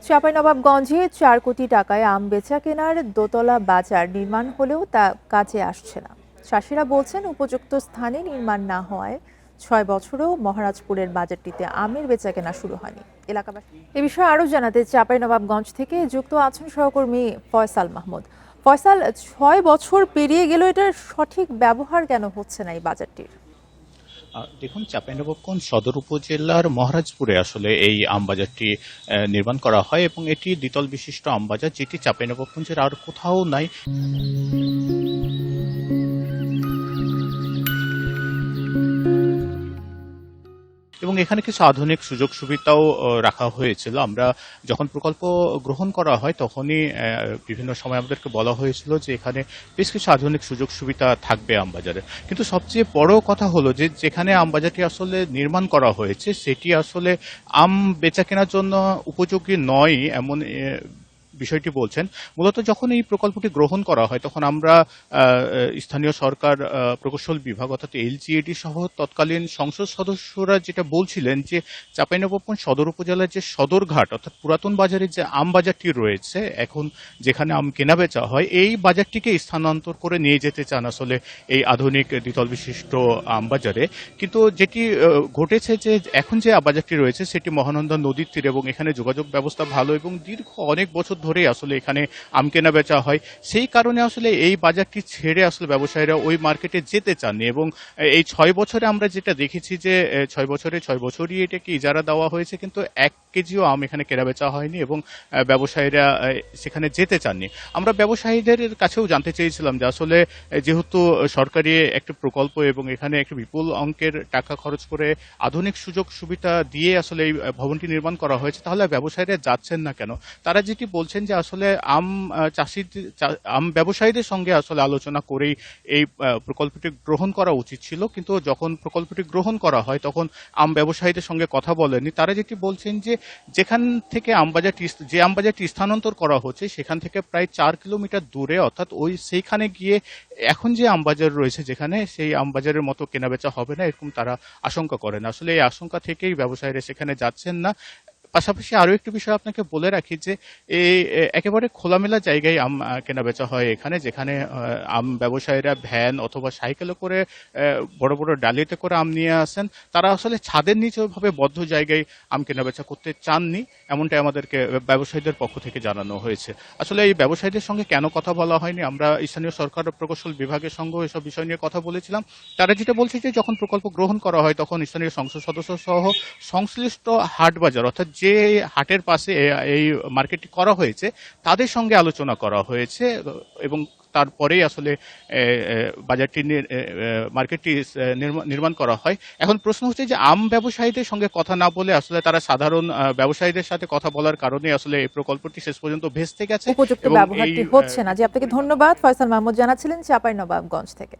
চাঁপাইনবাবগঞ্জে ৪ কোটি টাকায় আম বেচা কেনার দোতলা বাজার নির্মাণ হলেও তা কাজে আসছে না। চাষিরা বলছেন উপযুক্ত স্থানে নির্মাণ না হওয়ায় ৬ বছরেও মহারাজপুরের বাজারটিতে আমের বেচা কেনা শুরু হয়নি। এলাকাবাসী এ বিষয়ে আরো জানাতে চাঁপাইনবাবগঞ্জ থেকে যুক্ত আছেন সহকর্মী ফয়সাল মাহমুদ। ফয়সাল, ৬ বছর পেরিয়ে গেল, এটার সঠিক ব্যবহার কেন হচ্ছে না এই বাজারটির? দেখুন, চাঁপাইনবাবগঞ্জ সদর উপজেলার মহারাজপুরে আসলে এই আমবাজারটি নির্মাণ করা হয় এবং এটি দ্বিতল বিশিষ্ট আমবাজার, যেটি চাঁপাইনবাবগঞ্জের আর কোথাও নাই। এবং এখানে কিছু আধুনিক সুযোগ সুবিধাও রাখা হয়েছিল। আমরা যখন প্রকল্প গ্রহণ করা হয় তখনই বিভিন্ন সময় আমাদেরকে বলা হয়েছিল যে এখানে বেশ কিছু আধুনিক সুযোগ সুবিধা থাকবে আমবাজারে। কিন্তু সবচেয়ে বড় কথা হলো যে যেখানে আমবাজারটি আসলে নির্মাণ করা হয়েছে সেটি আসলে আম বেচা কেনার জন্য উপযোগী নয় এমন বিষয়টি বলছেন। মূলত যখন এই প্রকল্পটি গ্রহণ করা হয় তখন আমরা স্থানীয় সরকার, প্রকৌশল বিভাগ অর্থাৎ এলজিএডি সহ তৎকালীন সংসদ সদস্যরা যেটা বলছিলেন যে চাঁপাইনবাবগঞ্জ সদর উপজেলার যে সদরঘাট অর্থাৎ পুরাতন বাজারের যে আম বাজারটি রয়েছে এখন, যেখানে আম কেনা বেচা হয়, এই বাজারটিকে স্থানান্তর করে নিয়ে যেতে চান আসলে এই আধুনিক দ্বিতল বিশিষ্ট আম বাজারে। কিন্তু যেটি ঘটেছে যে এখন যে বাজারটি রয়েছে সেটি মহানন্দা নদীর তীরে এবং এখানে যোগাযোগ ব্যবস্থা ভালো এবং দীর্ঘ অনেক বছর ধরে আসলে এখানে আম কেনা বেচা হয়। সেই কারণে আসলে এই বাজারটি ছেড়ে আসলে ব্যবসায়ীরা ওই মার্কেটে যেতে চাননি এবং এই ৬ বছরে আমরা যেটা দেখেছি যে ৬ বছরই এটাকে ইজারা দেওয়া হয়েছে, কিন্তু ১ কেজিও আম এখানে কেনা বেচা হয়নি এবং ব্যবসায়ীরা সেখানে যেতে চাননি। আমরা ব্যবসায়ীদের কাছেও জানতে চেয়েছিলাম যে আসলে যেহেতু সরকারি একটি প্রকল্প এবং এখানে একটি বিপুল অঙ্কের টাকা খরচ করে আধুনিক সুযোগ সুবিধা দিয়ে আসলে এই ভবনটি নির্মাণ করা হয়েছে, তাহলে ব্যবসায়ীরা যাচ্ছেন না কেন? তারা যেটি বলছেন যে আসলে আম ব্যবসায়ীদের সঙ্গে আসলে আলোচনা করেই এই প্রকল্পটি গ্রহণ করা উচিত ছিল, কিন্তু যখন প্রকল্পটি গ্রহণ করা হয় তখন আম ব্যবসায়ীদের সঙ্গে কথা বলেনি। তারা যেটি বলছেন যে যেখান থেকে আমবাজারটি স্থানান্তর করা হচ্ছে সেখান থেকে প্রায় ৪ কিলোমিটার দূরে, অর্থাৎ সেইখানে গিয়ে এখন যে আমবাজার রয়েছে যেখানে, সেই আমবাজারের মতো কেনাবেচা হবে না এরকম তারা আশঙ্কা করেন। আসলে এই আশঙ্কা থেকেই ব্যবসায়ীরা সেখানে যাচ্ছেন না। পাশাপাশি আরো একটি বিষয় আপনাকে বলে রাখি যে এই একেবারে খোলামেলা জায়গায় আম কেনা বেচা হয় এখানে, যেখানে আম ব্যবসায়ীরা ভ্যান অথবা সাইকেলে করে বড় বড় ডালিতে করে আম নিয়ে আসেন। তারা আসলে ছাদের নিচে ওইভাবে বদ্ধ জায়গায় আম কেনা বেচা করতে চাননি, এমনটাই আমাদেরকে ব্যবসায়ীদের পক্ষ থেকে জানানো হয়েছে। আসলে এই ব্যবসায়ীদের সঙ্গে কেন কথা বলা হয়নি, আমরা স্থানীয় সরকার ও প্রকৌশল বিভাগের সঙ্গে এসব বিষয় নিয়ে কথা বলেছিলাম। তারা যেটা বলছে যে যখন প্রকল্প গ্রহণ করা হয় তখন স্থানীয় সংসদ সদস্য সহ সংশ্লিষ্ট হাট বাজার অর্থাৎ যে হাটের পাশে এই মার্কেটটি করা হয়েছে তাদের সঙ্গে আলোচনা করা হয়েছে এবং তারপরেই আসলে বাজারটি মার্কেটটি নির্মাণ করা হয়। এখন প্রশ্ন হচ্ছে যে আম ব্যবসায়ীদের সঙ্গে কথা না বলে আসলে তারা সাধারণ ব্যবসায়ীদের সাথে কথা বলার কারণে আসলে এই প্রকল্পটি শেষ পর্যন্ত ভেস্তে গেছে উপযুক্ত এবং এই ব্যবহারটি হচ্ছে না। জি, আপনাকে ধন্যবাদ। ফয়সাল মাহমুদ জানাচ্ছিলেন চাঁপাইনবাবগঞ্জ থেকে।